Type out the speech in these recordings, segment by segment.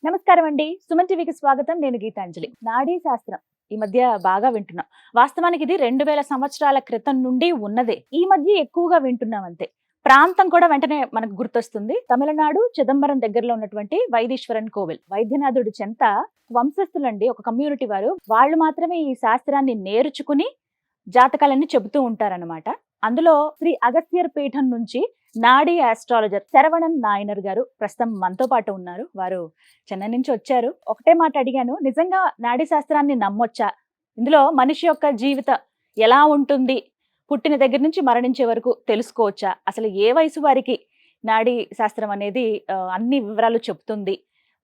నమస్కారం అండి. సుమన్ టీవీకి స్వాగతం. నేను గీతాంజలి. నాడీ శాస్త్రం ఈ మధ్య బాగా వింటున్నాం. వాస్తవానికి ఇది 2000 సంవత్సరాల క్రితం నుండి ఉన్నదే. ఈ మధ్య ఎక్కువగా వింటున్నాం అంతే. ప్రాంతం కూడా వెంటనే మనకు గుర్తొస్తుంది. తమిళనాడు చిదంబరం దగ్గరలో ఉన్నటువంటి వైదీశ్వరన్ కోవిల్. వైద్యనాథుడి చెంత వంశస్థులండి, ఒక కమ్యూనిటీ వారు. వాళ్ళు మాత్రమే ఈ శాస్త్రాన్ని నేర్చుకుని జాతకాలన్నీ చెబుతూ ఉంటారన్నమాట. అందులో శ్రీ అగస్త్యర్ పీఠం నుంచి నాడీ ఆస్ట్రాలజర్ శరవణన్ నాయనర్ గారు ప్రస్తుతం మనతో పాటు ఉన్నారు. వారు చెన్నై నుంచి వచ్చారు. ఒకటే మాట అడిగాను, నిజంగా నాడీ శాస్త్రాన్ని నమ్మొచ్చా? ఇందులో మనిషి యొక్క జీవితం ఎలా ఉంటుంది, పుట్టిన దగ్గర నుంచి మరణించే వరకు తెలుసుకోవచ్చా? అసలు ఏ వయసు వారికి నాడీ శాస్త్రం అనేది అన్ని వివరాలు చెప్తుంది?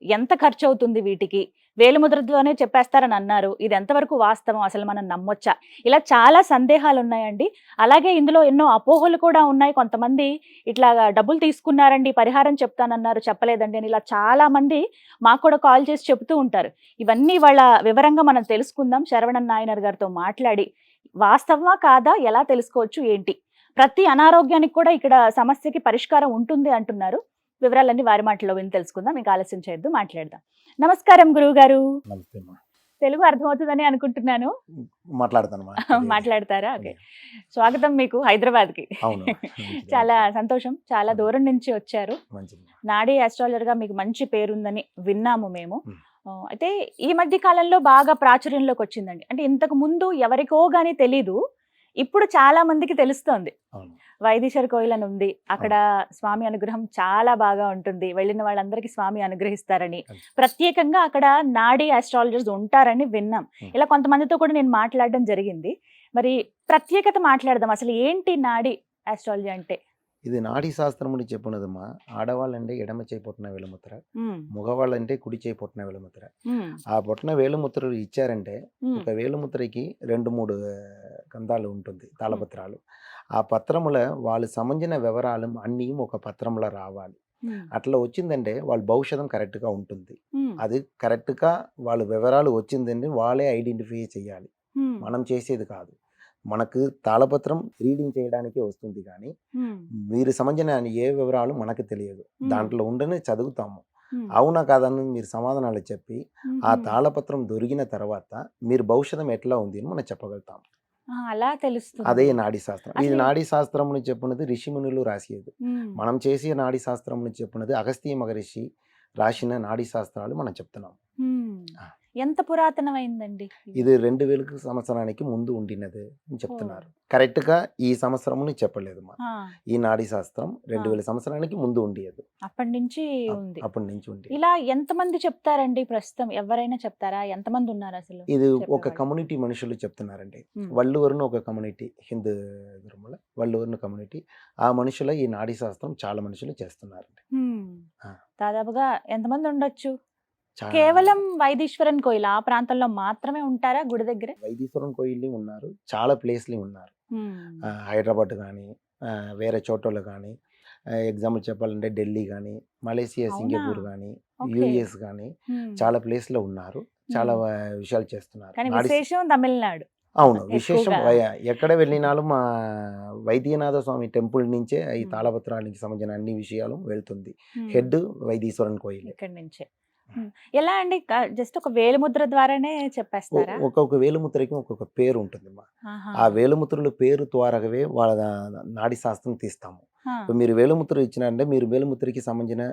ఎంత ఖర్చు అవుతుంది వీటికి? వేలిముద్రతోనే చెప్పేస్తారని అన్నారు. ఇది ఎంతవరకు వాస్తవం? అసలు మనం నమ్మొచ్చా? ఇలా చాలా సందేహాలు ఉన్నాయండి. అలాగే ఇందులో ఎన్నో అపోహలు కూడా ఉన్నాయి. కొంతమంది ఇట్లాగా డబ్బులు తీసుకున్నారండి, పరిహారం చెప్తానన్నారు, చెప్పలేదండి అని ఇలా చాలా మంది మాకు కూడా కాల్ చేసి చెబుతూ ఉంటారు. ఇవన్నీ వాళ్ళ వివరంగా మనం తెలుసుకుందాం. శరవణన్ నాయనర్ గారితో మాట్లాడి వాస్తవమా కాదా ఎలా తెలుసుకోవచ్చు ఏంటి? ప్రతి అనారోగ్యానికి కూడా ఇక్కడ సమస్యకి పరిష్కారం ఉంటుంది అంటున్నారు. వివరాలన్నీ వారి మాటల్లో విని తెలుసుకుందాం. ఇంకా ఆలస్యం చేయొద్దు, మాట్లాడదాం. నమస్కారం గురువు గారు. నమస్తే అమ్మా. తెలుగు అర్థమవుతుందని అనుకుంటున్నాను. మాట్లాడతానమ్మా. మాట్లాడతారా? ఓకే. స్వాగతం మీకు హైదరాబాద్ కి. అవును. చాలా సంతోషం. చాలా దూరం నుంచి వచ్చారు. మంచిది. నాడీ ఆస్ట్రాలజర్ గా మీకు మంచి పేరుందని విన్నాము మేము. ఉమ్. అయితే ఈ మధ్య కాలంలో బాగా ప్రాచుర్యంలోకి వచ్చిందండి. అంటే ఇంతకు ముందు ఎవరికో గానీ తెలీదు, ఇప్పుడు చాలా మందికి తెలుస్తోంది. అవును. వైదీశ్వర కోయిల్ అని ఉంది. అక్కడ స్వామి అనుగ్రహం చాలా బాగా ఉంటుంది. వెళ్ళిన వాళ్ళందరికీ స్వామి అనుగ్రహిస్తారని, ప్రత్యేకంగా అక్కడ నాడీ ఆస్ట్రాలజర్స్ ఉంటారని విన్నాం. ఇలా కొంతమందితో కూడా నేను మాట్లాడడం జరిగింది. మరి ప్రత్యేకత మాట్లాడదాం. అసలు ఏంటి నాడీ ఆస్ట్రాలజీ అంటే? ఇది నాడీ శాస్త్రముని చెప్పున్నదమ్మా. ఆడవాళ్ళంటే ఎడమ చేయి పొట్టన వేలుముద్ర, ఉమ్, మగవాళ్ళంటే కుడి చేయి పొట్టన వేలుముద్ర. ఉమ్, ఆ పొట్టన వేలుముద్రలు ఇచ్చారంటే ఉమ్, ఒక వేలుముద్రకి 2-3 గంధాలు ఉంటుంది, తాళపత్రాలు. ఆ పత్రముల వాళ్ళు సంబంధించిన వివరాలు అన్నీ ఒక పత్రంలో రావాలి. ఉమ్, అట్లా వచ్చిందంటే వాళ్ళ భవిష్యత్తు కరెక్ట్గా ఉంటుంది. ఉమ్, అది కరెక్ట్గా వాళ్ళ వివరాలు వచ్చిందంటే వాళ్ళే ఐడెంటిఫై చేయాలి, ఉమ్, మనం చేసేది కాదు. మనకు తాళపత్రం రీడింగ్ చేయడానికే వస్తుంది, కానీ ఉమ్, మీరు సంబంధించిన ఏ వివరాలు మనకు తెలియదు. ఉమ్, దాంట్లో ఉండని చదువుతాము. ఉమ్, అవునా కాదని మీరు సమాధానాలు చెప్పి ఆ ఉమ్. తాళపత్రం దొరికిన తర్వాత మీరు భవిష్యత్తు ఎట్లా ఉంది అని మనం చెప్పగలుగుతాం. అలా తెలుస్తుంది. అదే నాడీ శాస్త్రం. ఇది అసలు నాడీ శాస్త్రం అని చెప్పినది ఋషిమునులు రాసేది. ఉమ్, మనం చేసే నాడీ శాస్త్రం అని చెప్పినది అగస్త్య మహర్షి రాసిన నాడీ శాస్త్రాలు మనం చెప్తున్నాం. ఉమ్. ఆ. ఎంత పురాతనమైందండి ఇది 2000 సంవత్సరానికి ముందు ఉండినది అని చెప్తున్నారు. కరెక్ట్గా ఈ సంవత్సరముని చెప్పలేదు మా. ఆ, ఈ నాడీ శాస్త్రం 2000 సంవత్సరానికి ముందు ఉండేది. అప్పటి నుంచి ఉంది. అప్పటి నుంచి ఉంది. ఇలా ఎంతమంది చెప్తారండి ప్రస్తుతం? ఎవరైనా చెప్తారా? ఎంతమంది ఉన్నారు అసలు ఇది ఒక చెప్పేవాళ్ళు? కమ్యూనిటీ మనుషులు చెప్తున్నారండి. ఉమ్, వల్లూరును ఒక కమ్యూనిటీ, హిందూ ధర్మంలో వల్లూరును కమ్యూనిటీ. ఆ మనుషుల ఈ నాడీ శాస్త్రం చాలా మనుషులు చేస్తున్నారండి. ఉమ్. ఆ. దాదాపుగా ఎంతమంది ఉండొచ్చు? చాలా కేవలం వైదీశ్వరన్ కోయిల్ ఆ ప్రాంతంలో మాత్రమే ఉంటారా గుడి దగ్గర? వైదీశ్వరం కోయిల్ని ఉన్నారు, చాలా ప్లేస్లు ఉన్నారు. హైదరాబాద్ కానీ వేరే చోటలో కానీ, ఎగ్జాంపుల్ చెప్పాలంటే ఢిల్లీ కానీ, మలేసియా, అవునా? సింగపూర్ కానీ, ఓకే. యుఎస్ కానీ చాలా ప్లేస్లో ఉన్నారు. చాలా విషయాలు చేస్తున్నారు. కానీ నాడీ విశేషం తమిళనాడు. అవును, విశేషం. ఎక్కువగా. ఎక్కడ వెళ్ళినాலும் మా వైద్యనాథ స్వామి టెంపుల్ నుంచే ఈ ఉమ్, తాళపత్రానికి సంబంధించిన అన్ని విషయాలు వెళ్తుంది. ఉమ్. హెడ్ వైదీశ్వరన్ కోయిల్. ఇక్కడి నుంచే. ఎలా అండి? జస్ట్ ఒక వేలిముద్ర ద్వారానే చెప్పేస్తారా? ఒక్కొక్క వేలుముద్రకి ఒక్కొక్క పేరు ఉంటుంది మా. ఆహా. ఆ వేలుముద్రల పేరు ద్వారావే వాళ్ళ నాడీ శాస్త్రం తీస్తాము. ఆ. ఇప్పుడు మీరు వేలుముద్ర ఇచ్చినారంటే మీరు వేలుముద్రకి సంబంధించిన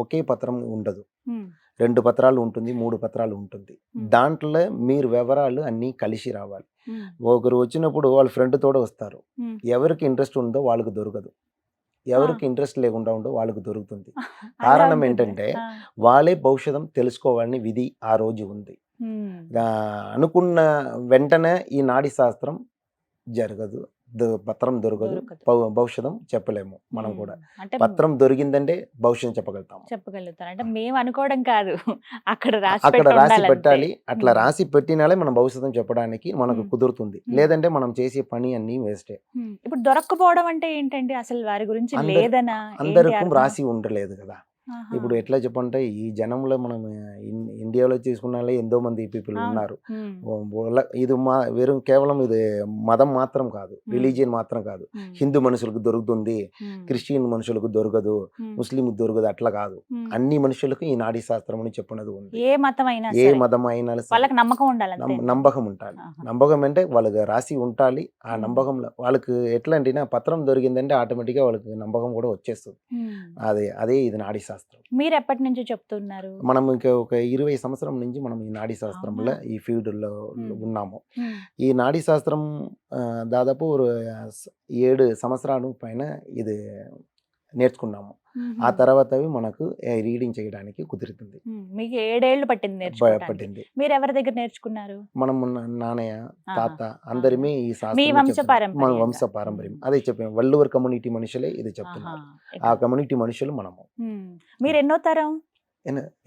ఒకే పత్రం ఉండదు. ఉమ్, 2 పత్రాలు ఉంటుంది, 3 పత్రాలు ఉంటుంది. ఉమ్, దాంట్లో మీరు వివరాలు అన్నీ కలిసి రావాలి. ఉమ్, ఒకరు వచ్చినప్పుడు వాళ్ళ ఫ్రెండ్ తోడు వస్తారు. ఉమ్. ఎవరికి ఇంట్రెస్ట్ ఉందో వాళ్ళకు దొరకదు, ఎవరికి ఇంట్రెస్ట్ లేకుండా ఉందో వాళ్ళకు దొరుకుతుంది. అలా కారణం ఉంటుంది. ఏంటంటే ఆ. వాళ్ళే భవిష్యత్తు తెలుసుకోవాలని విధి ఆ రోజు ఉంది. ఉమ్, అనుకున్న వెంటనే ఈ నాడీ శాస్త్రం జరగదు, పత్రం దొరకదు, దొరకదు. భవిష్యత్తు చెప్పలేము. మనం కూడా అంటే పత్రం దొరికిందంటే భవిష్యత్తు చెప్పగలుగుతాము. చెప్పగలుగుతారు. అంటే మేము అనుకోవడం కాదు, అక్కడ రాసి అక్కడ పెట్టి రాసి ఉండాలంతే. పెట్టాలి. అట్లా ఉమ్, రాసి పెట్టినాలే మనం భవిష్యత్తు చెప్పడానికి మనకు ఉమ్, కుదురుతుంది. ఉమ్. లేదంటే మనం చేసే పని అన్నీ వేస్టే. ఇప్పుడు దొరక్కపోవడం అంటే ఏంటండి? అసలు వారి గురించి అందరు లేదనా? ఏంటి అందరికీ అర్థం? రాసి ఉండలేదు కదా. ఆహా. ఇప్పుడు ఎట్లా చెప్పంటే ఈ జనంలో మనం ఇండియాలో తీసుకున్న ఎంతో మంది పీపుల్ అవును. ఉన్నారు. ఉమ్, ఇది వెறுం కేవలం ఇది మతం మాత్రం కాదు, ఉమ్, రిలీజియన్ మాత్రం కాదు. ఉమ్, హిందూ మనుషులకు దొరుకుతుంది, ఉమ్, క్రిస్టియన్ మనుషులకు దొరకదు, ఉమ్, ముస్లింకు దొరకదు, అట్లా కాదు. ఉమ్. అన్ని మనుషులకు ఈ నాడీ శాస్త్రం అని చెప్పినది ఉంది. ఏ మతం అయినా ఏ సరే మతం అయినా సరే వాళ్ళకి నమ్మకం ఉండాలి అంతే. నమ్మకం ఉండాలి. నమ్మకం అంటే వాళ్ళకి రాసి ఉండాలి. ఆ ఉమ్. నమ్మకంలో వాళ్ళకి ఎట్లా అంటే పత్రం దొరికిందంటే ఆటోమేటిక్గా వాళ్ళకి నమ్మకం కూడా వచ్చేస్తుంది. అదే ఇది నాడీ శాస్త్రం. మీరు ఎప్పటి నుంచి చెప్తున్నారు? మనం ఇంకా ఒక 20 సంవత్సరం నుంచి మనం ఈ నాడీ శాస్త్రంలో అవునా? ఈ ఫీల్డ్లో ఉమ్. ఉన్నాము. ఉమ్, ఈ నాడీ శాస్త్రం దాదాపు 7 సంవత్సరాల పైన ఇది నేర్చుకున్నాము. ఉమ్, ఆ తర్వాత అవి మనకు రీడింగ్ చేయడానికి కుదురుతుంది. ఉమ్. మీకు 7 ఏళ్ళు పట్టింది నేర్చుకోవడానికి. పట్టింది. మీరు ఎవరి దగ్గర నేర్చుకున్నారు? మనం నాన్నయ్య, ఆహా. తాత అందరిమీ ఈ మీ శాస్త్రం వంశ మన పారంపర్యంగా. వంశ పారంపర్యం. అదే చెప్పాము, వల్లూరు కమ్యూనిటీ మనుషులే ఇది ఆహా. చెప్తున్నారు. ఆ ఇక్కడ. కమ్యూనిటీ మనుషులు మనము. ఉమ్. మీరు ఎన్నో తరం?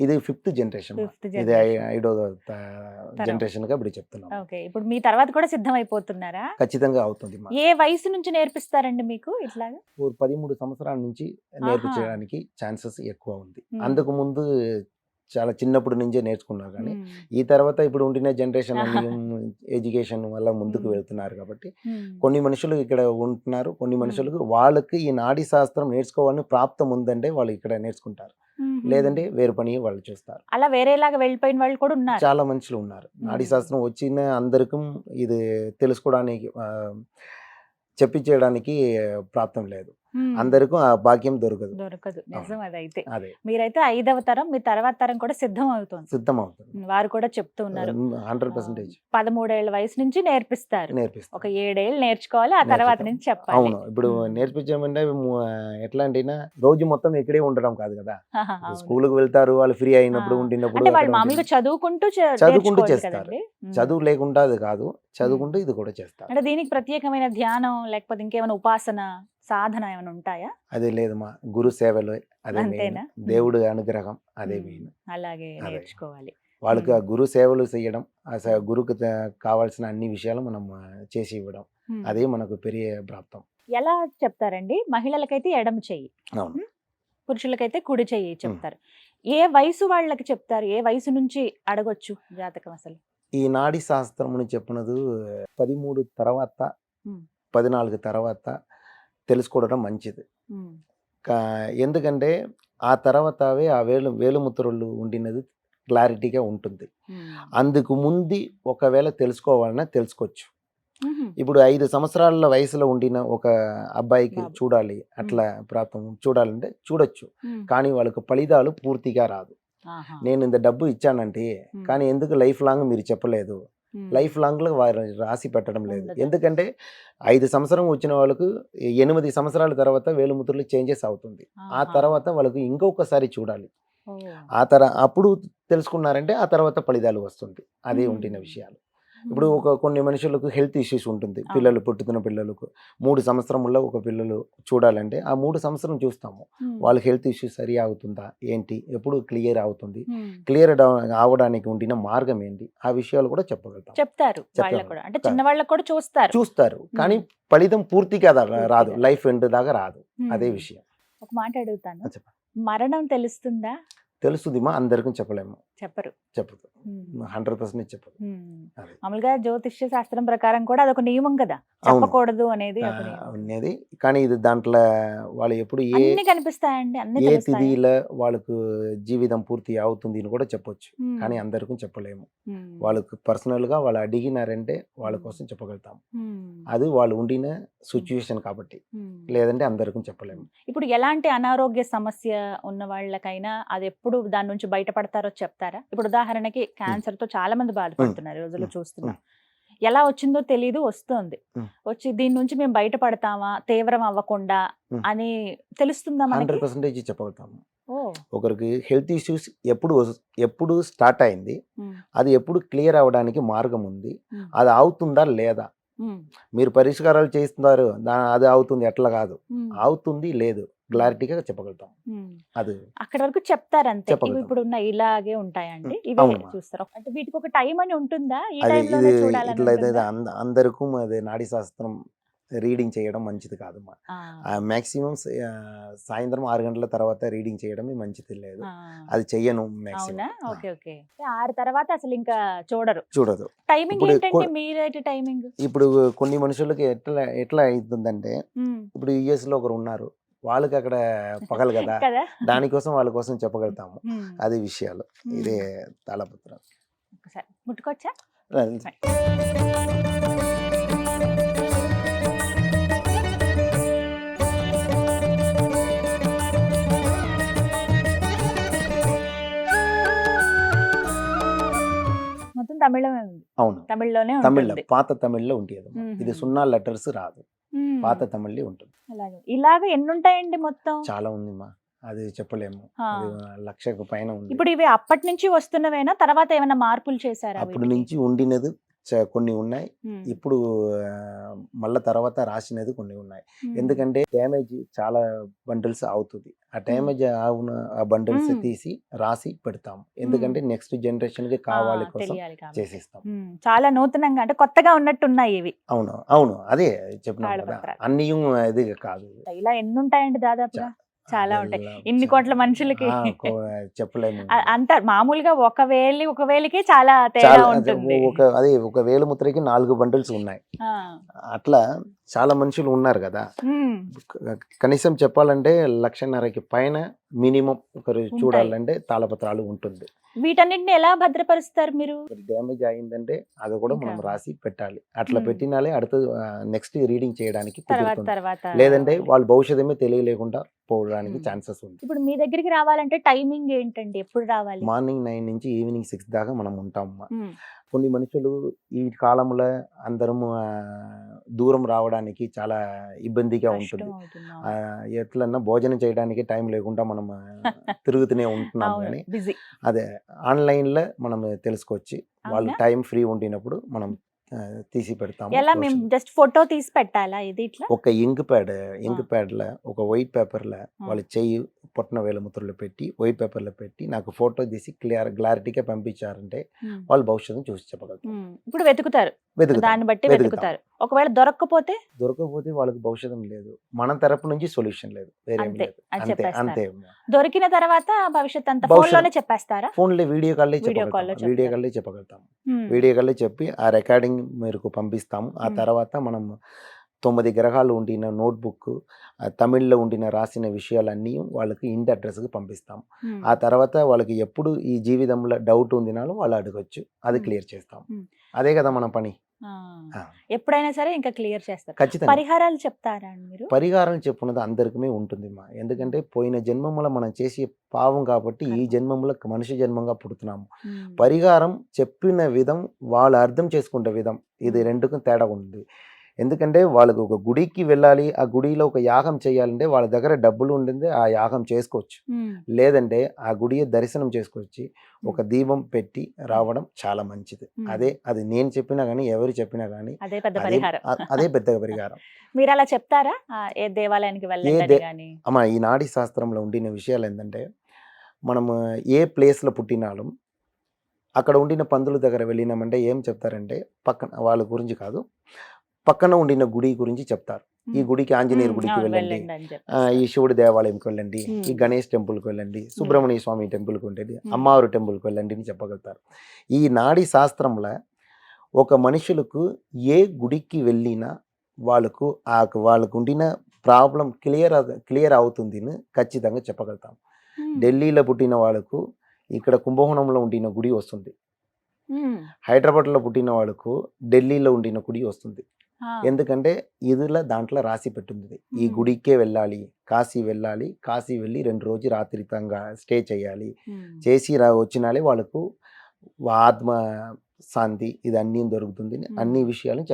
ఇది 5th జనరేషన్. 5th ఇది జనరేషన్. 5వ తరం. జనరేషన్ గా ఇప్పుడు చెప్తున్నాము. ఓకే, ఇప్పుడు మీ తర్వాత కూడా సిద్ధం అయిపోతున్నారా? ఖచ్చితంగా అవుతుంది. ఏ వయసు నుంచి నేర్పిస్తారండి మీకు ఇట్లాగా? 13 సంవత్సరాల నుంచి ఆహా. నేర్పించడానికి ఛాన్సెస్ ఎక్కువ ఉంది. ఉమ్. అందుకు ముందు చాలా చిన్నప్పటి నుంచే నేర్చుకున్నారు. కానీ ఉమ్. ఈ తర్వాత ఇప్పుడు ఉండిన జనరేషన్ ఎడ్యుకేషన్ వల్ల ముందుకు ఉమ్. వెళ్తున్నారు కాబట్టి ఉమ్. కొన్ని మనుషులు ఇక్కడ ఉంటున్నారు. కొన్ని ఉమ్. మనుషులకు వాళ్ళకి ఈ నాడీ శాస్త్రం నేర్చుకోవాలని ప్రాప్తం ఉందంటే వాళ్ళు ఇక్కడ నేర్చుకుంటారు. ఉమ్. లేదంటే వేరు పని వాళ్ళు చూస్తారు. అలా వేరేలాగా వెళ్ళిపోయిన వాళ్ళు కూడా ఉన్నారు. చాలా మనుషులు ఉన్నారు. నాడీ ఉమ్. శాస్త్రం వచ్చిన అందరికీ ఇది తెలుసుకోవడానికి చెప్పించేయడానికి ప్రాప్తం లేదు. ఉమ్. అందరికీ ఆ భాగ్యం దొరకదు. దొరకదు. నిజం అదైతే. అదే మీరైతే 5వ తరం, మీ తర్వాత తరం కూడా సిద్ధం అవుతుంది. సిద్ధం అవుతుంది. వారు కూడా చెప్తూ ఉన్నారు 100% 13 ఏళ్ల వయసు నుంచి నేర్పిస్తారు. నేర్పిస్తాం. ఒక 7 ఏళ్ళు నేర్చుకోవాలి, ఆ తర్వాత నేర్పిస్తాం. నుంచి చెప్పాలి. అవును. ఇప్పుడు ఉమ్. నేర్పించామంటే ఎట్లా అంటే రోజు మొత్తం ఇక్కడే ఉండడం కాదు కదా. ఆహా, అవును. స్కూల్కి వెళ్తారు, వాళ్ళు ఫ్రీ అయినప్పుడు ఆ. ఉండినప్పుడు అంటే వాళ్ళు అక్కడ మామూలుగా చదువుకుంటూ చదువుకుంటూ నేర్చుకోవాలి చేస్తారు. కదండి. ఉమ్. చదువు లేకుండా అది కాదు, చదువుకుంటూ ఇది కూడా చేస్తారు. అంటే దీనికి ప్రత్యేకమైన ధ్యానం లేకపోతే ఇంకేమైనా ఉపాసన సాధన ఏమైనా ఉంటాయా? అదే లేదు మా గురు సేవలు అదే మెయిన్. అంతేనా? దేవుడు అనుగ్రహం అదే ఉమ్. మెయిన్. అలాగే అదే. నేర్చుకోవాలి. వాళ్ళకి ఆ ఉమ్. గురు సేవలు చేయడం, ఆ ఉమ్. గురుకు కావాల్సిన అన్ని విషయాలు మనం చేసి ఇవ్వడం, ఉమ్. అదే మనకు పెరిగే ప్రాప్తం. ఎలా చెప్తారండి? మహిళలకైతే ఎడమ చెయ్యి, అవును. ఉమ్, పురుషులకైతే కుడి చెయ్యి చెప్తారు. ఏ వయసు వాళ్ళకి చెప్తారు? ఏ వయసు నుంచి అడగొచ్చు జాతకం అసలు? ఈ నాడీ శాస్త్రముని చెప్పినది 13 తర్వాత ఉమ్. 14 తర్వాత తెలుసుకోవడం మంచిది. ఉమ్. ఎందుకంటే ఆ తర్వాత ఆ వేలుముద్రలు ఉండినది క్లారిటీగా ఉంటుంది. ఉమ్. అందుకు ముందు ఒకవేళ తెలుసుకోవాలన్నా తెలుసుకోవచ్చు. ఉహు. ఇప్పుడు 5 సంవత్సరాల వయసులో ఉండిన ఒక అబ్బాయికి బాబు. చూడాలి, అట్లా ప్రాప్తం చూడాలంటే చూడొచ్చు. ఉమ్. కానీ వాళ్ళకు ఫలితాలు పూర్తిగా రాదు. ఆహా. నేను ఇంత డబ్బు ఇచ్చానంటే ఉమ్. కానీ ఎందుకు లైఫ్ లాంగ్ మీరు చెప్పలేదు, ఉమ్. లైఫ్ లాంగ్లో వారు రాసి పెట్టడం లేదు. ఉండదు. ఎందుకంటే 5 సంవత్సరం వచ్చిన వాళ్ళకు 8 సంవత్సరాల తర్వాత వేలుముద్రలు చేంజెస్ అవుతుంది. ఆ ఆహా. తర్వాత వాళ్ళకు ఇంకొకసారి చూడాలి. ఓ. అప్పుడు తెలుసుకున్నారంటే ఆ తర్వాత ఫలితాలు వస్తుంది. అదే ఉమ్. ఉంటున్న విషయాలు. ఇప్పుడు కొన్ని మనుషులకు హెల్త్ ఇష్యూస్ ఉంటుంది. అవును. పిల్లలు పుట్టుతున్న పిల్లలకు 3 సంవత్సరంలో ఒక పిల్లలు చూడాలంటే ఆ 3 సంవత్సరం చూస్తాము. ఉమ్. వాళ్ళ హెల్త్ ఇష్యూస్ సరి అవుతుందా ఏంటి, ఎప్పుడు క్లియర్ అవుతుంది, ఉమ్. క్లియర్ అవడానికి ఉండిన మార్గం ఏంటి, ఆ విషయాలు కూడా చెప్పగలుగుతాం. చెప్తారు చెప్తారు. వాళ్ళకు కూడా. అంటే చిన్న వాళ్ళకు కూడా చూస్తారు. కానీ ఫలితం పూర్తిగా రాదు, పూర్తిగా లైఫ్ ఎండ్ దాకా రాదు. అదే ఉమ్. విషయం. ఒక మాట అడుగుతాను, చెప్పండి. మరణం తెలుస్తుందా? తెలుస్తుంది మా, అందరికీ చెప్పలేము. చెప్పరు. చెప్పదు, ఉమ్. 100% చెప్పదు. ఉమ్. అదే. మామూలుగా జ్యోతిష్య శాస్త్రం ప్రకారం కూడా అదొక నియమం కదా, చెప్పకూడదు అనేది ఒక నియమం. అనేది. కానీ ఇది దాంట్లో వాళ్ళు ఎప్పుడు అన్ని కనిపిస్తాయండి, అన్ని ఏ తెలుస్తాయి. తిథిలో వాళ్ళకు జీవితం పూర్తి అవుతుంది అని కూడా చెప్పొచ్చు. కానీ అందరికీ చెప్పలేము. వాళ్ళకు పర్సనల్ గా వాళ్ళు అడిగినారంటే వాళ్ళ కోసం చెప్పగలుగుతాం. అది వాళ్ళు ఉండిన సిచ్యుయేషన్ కాబట్టి, లేదంటే అందరికీ చెప్పలేము. ఇప్పుడు ఎలాంటి అనారోగ్య సమస్య ఉన్న వాళ్ళకైనా అది ఎప్పుడు దాని నుంచి బయటపడతారో చెప్తారా? ఇప్పుడు ఉదాహరణకి క్యాన్సర్ తో చాలా మంది బాధపడుతున్నారు ఈ రోజుల్లో చూస్తున్నాం. ఎలా వచ్చిందో తెలియదు, వస్తుంది. వచ్చి దీని నుంచి మేము బయటపడతామా, తీవ్రం అవ్వకుండా అని తెలుస్తుందా మనకి? 100% చెప్పగలుగుతాము. ఒకరికి హెల్త్ ఇష్యూస్ ఎప్పుడు స్టార్ట్ అయింది, అది ఎప్పుడు క్లియర్ అవ్వడానికి మార్గం ఉంది, అది అవుతుందా లేదా, మీరు పరిష్కారాలు చేస్తున్నారు అది అవుతుంది ఎట్లా కాదు, అవుతుంది లేదు క్లారిటీగా చెప్పగలుగుతాం. అది అక్కడ వరకు చెప్తారంతే. ఇప్పుడు ఉన్న ఇలాగే ఉంటాయండి, ఇవే చూస్తారు. అంటే వీటికి ఒక టైం అని ఉంటుందా? ఈ టైంలోనే చూడాలని ఉంటుందా? అందరికీ అది నాడీ శాస్త్రం రీడింగ్ చేయడం మంచిది కాదమ్మా. మాక్సిమం సాయంత్రం 6 గంటల తర్వాత రీడింగ్ చేయడం మంచిది లేదు, అది చెయ్యను అవునా? మాక్సిమం. Okay okay. 6 తర్వాత అసలు ఇంకా చూడరు. చూడదు. టైమింగ్ ఇప్పుడు ఏంటంటే మీరేంటి టైమింగ్? ఇప్పుడు కొన్ని మనుషులకి ఎట్లా ఎట్లా అవుతుందంటే, ఇప్పుడు యుఎస్ లో ఒకరు ఉన్నారు, వాళ్ళకి అక్కడ పగలు కదా, కదా. దానికోసం వాళ్ళ కోసం చెప్పగలుగుతాము. అది విషయాలు. ఇదే తాళపత్రం. ఒకసారి ముట్టుకోవచ్చా? మొత్తం తమిళమే ఉంది. అవును, తమిళ్లోనే తమిళ ఉంటుంది. పాత తమిళ్లో ఉంటుంది. ఇది 0 లెటర్స్ రాదు, పాత తమిళ్ ఉంటుంది. అలాగే ఇలాగ ఎన్ని ఉంటాయండి మొత్తం? చాలా ఉందిమ్మా, అది చెప్పలేము. అది 1,00,000 పైన ఉంది. ఇప్పుడు ఇవి అప్పటి నుంచి వస్తున్నవేనా, తర్వాత ఏమైనా మార్పులు చేశారా? అప్పటి నుంచి ఉండినది కొన్ని ఉన్నాయి, ఇప్పుడు మళ్ళా తర్వాత రాసినది కొన్ని ఉన్నాయి. ఎందుకంటే డ్యామేజ్ చాలా బండిల్స్ అవుతుంది, ఆ డ్యామేజ్ అవున ఆ బండిల్స్ తీసి రాసి పెడతాము. ఎందుకంటే నెక్స్ట్ జనరేషన్ కి కావాలి కోసం చేసిస్తాం. చాలా నూతనంగా, అంటే కొత్తగా ఉన్నట్టున్నాయి ఇవి. అవును అవును, అదే చెప్పినాం కదా, అన్ని ఇది కాదు. ఇలా ఎన్ని ఉంటాయండి దాదాపుగా? చాలా ఉంటాయి. ఇన్ని కోట్ల మనుషులకి చెప్పలేము. అంటారు మామూలుగా ఒక వేలికి చాలా తేడా ఉంటుంది. అదే ఒక వేలు ముద్రకి 4 బండిల్స్ ఉన్నాయి. అట్లా చాలా మనుషులు ఉన్నారు కదా. కనీసం చెప్పాలంటే 1,50,000కి పైన మినిమం ఒకరు చూడాలంటే తాళపత్రాలు ఉంటుంది. వీటన్నిటిని ఎలా భద్రపరుస్తారు మీరు? డ్యామేజ్ అయిందంటే అది కూడా మనం రాసి పెట్టాలి. అట్లా పెట్టినాలే அடுத்த నెక్స్ట్ రీడింగ్ చేయడానికి కుదురుతుంది. లేదంటే వాళ్ళ భవిష్యత్తు తెలియలేకుండా పోవడానికి ఛాన్సెస్ ఉంది. ఇప్పుడు మీ దగ్గరికి రావాలంటే టైమింగ్ ఏంటండి? ఎప్పుడు రావాలి? మార్నింగ్ 9 నుంచి ఈవినింగ్ 6 దాకా మనం ఉంటాం. కొన్ని మనుషులు ఈ కాలంలో అందరం దూరం రావడానికి చాలా ఇబ్బందిగా ఉంటుంది. ఎట్లన్నా భోజనం చేయడానికి టైం లేకుండా మనం తిరుగుతూనే ఉంటున్నాం. కానీ అదే ఆన్లైన్లో మనం తెలుసుకోవచ్చు. వాళ్ళు టైం ఫ్రీ ఉండినప్పుడు మనం తీసి పెడతాము. ఎలా మేము జస్ట్ ఫోటో తీసి పెట్టాలా? ఇది ఇట్లా ఒక ఇంక్ ప్యాడ్ లో ఒక వైట్ పేపర్ లో వాళ్ళ చెయ్యి పొట్టన వేలుముద్రలు పెట్టి వైట్ పేపర్ లో పెట్టి నాకు ఫోటో తీసి క్లారిటీగా పంపించారంటే వాళ్ళు భవిష్యత్తును చూసి చెప్పగలుగుతారు. ఇప్పుడు వెతుకుతారు, దాన్ని బట్టి వెతుకుతారు. ఒకవేళ దొరకకపోతే వాళ్ళకి భవిష్యత్తు లేదు, మన తరపు నుంచి సొల్యూషన్ లేదు, వేరే అంతే. దొరికిన తర్వాత భవిష్యత్ అంతా ఫోన్ లోనే చెప్పేస్తారా? ఫోన్ లో వీడియో కాల్ చెప్పగలుగుతాం. వీడియో కాల్ చెప్పి ఆ రికార్డింగ్ మేరకు పంపిస్తాము. ఆ తర్వాత మనం 9 గ్రహాలు ఉండిన నోట్బుక్, తమిళ్లో ఉండిన రాసిన విషయాలన్నీ వాళ్ళకి ఇంటి అడ్రస్కి పంపిస్తాము. ఆ తర్వాత వాళ్ళకి ఎప్పుడు ఈ జీవితంలో డౌట్ ఉందినాలో వాళ్ళు అడగొచ్చు, అది క్లియర్ చేస్తాం. అదే కదా మన పని. ఎప్పుడైనా సరే ఇంకా క్లియర్ చేస్తారు. ఖచ్చితంగా. పరిహారాలు చెప్తారా మీరు? పరిహారం చెప్పున్నది అందరికీ ఉంటుంది మా. ఎందుకంటే పోయిన జన్మములో మనం చేసే పావం కాబట్టి ఈ జన్మములో మనిషి జన్మంగా పుడుతున్నాము. పరిహారం చెప్పిన విధం, వాళ్ళు అర్థం చేసుకునే విధం, ఇది రెండుకు తేడా ఉంది. ఎందుకంటే వాళ్ళకు ఒక గుడికి వెళ్ళాలి, ఆ గుడిలో ఒక యాగం చేయాలంటే వాళ్ళ దగ్గర డబ్బులు ఉండింది ఆ యాగం చేసుకోవచ్చు. లేదంటే ఆ గుడి దర్శనం చేసుకొచ్చి ఒక దీపం పెట్టి రావడం చాలా మంచిది. అది నేను చెప్పినా కానీ ఎవరు చెప్పినా కానీ అదే పెద్ద పరిహారం. మీరు అలా చెప్తారా? ఏ దేవాలయానికి వెళ్ళాలి? అమ్మా, ఈ నాడీ శాస్త్రంలో ఉండిన విషయాలు ఏంటంటే, మనము ఏ ప్లేస్లో పుట్టినాலும் అక్కడ ఉండిన పందుల దగ్గర వెళ్ళినామంటే ఏం చెప్తారంటే, పక్కన వాళ్ళ గురించి కాదు, పక్కన ఉండిన గుడి గురించి చెప్తారు. ఈ గుడికి ఆంజనేయుల గుడికి వెళ్ళండి, ఈ శివుడి దేవాలయంకి వెళ్ళండి, ఈ గణేష్ టెంపుల్కి వెళ్ళండి, సుబ్రహ్మణ్య స్వామి టెంపుల్కి వెళ్ళండి, అమ్మవారి టెంపుల్కి వెళ్ళండి అని చెప్పగలుగుతారు. ఈ నాడీ శాస్త్రంలో ఒక మనుషులకు ఏ గుడికి వెళ్ళినా వాళ్ళకు ఉండిన ప్రాబ్లం క్లియర్ అవుతుంది అని ఖచ్చితంగా చెప్పగలుగుతాం. ఢిల్లీలో పుట్టిన వాళ్ళకు ఇక్కడ కుంభకోణంలో ఉండిన గుడి వస్తుంది, హైదరాబాద్లో పుట్టిన వాళ్ళకు ఢిల్లీలో ఉండిన గుడి వస్తుంది. ఎందుకంటే ఇదిలా దాంట్లో రాసి పెట్టుంది, ఈ గుడికే వెళ్ళాలి, కాశీ వెళ్ళాలి, కాశీ వెళ్ళి 2 రోజులు రాత్రితంగా స్టే చేయాలి, చేసి వచ్చినాలే వాళ్ళకు ఆత్మ శాంతి, ఇది అన్నీ దొరుకుతుంది, అన్ని విషయాలు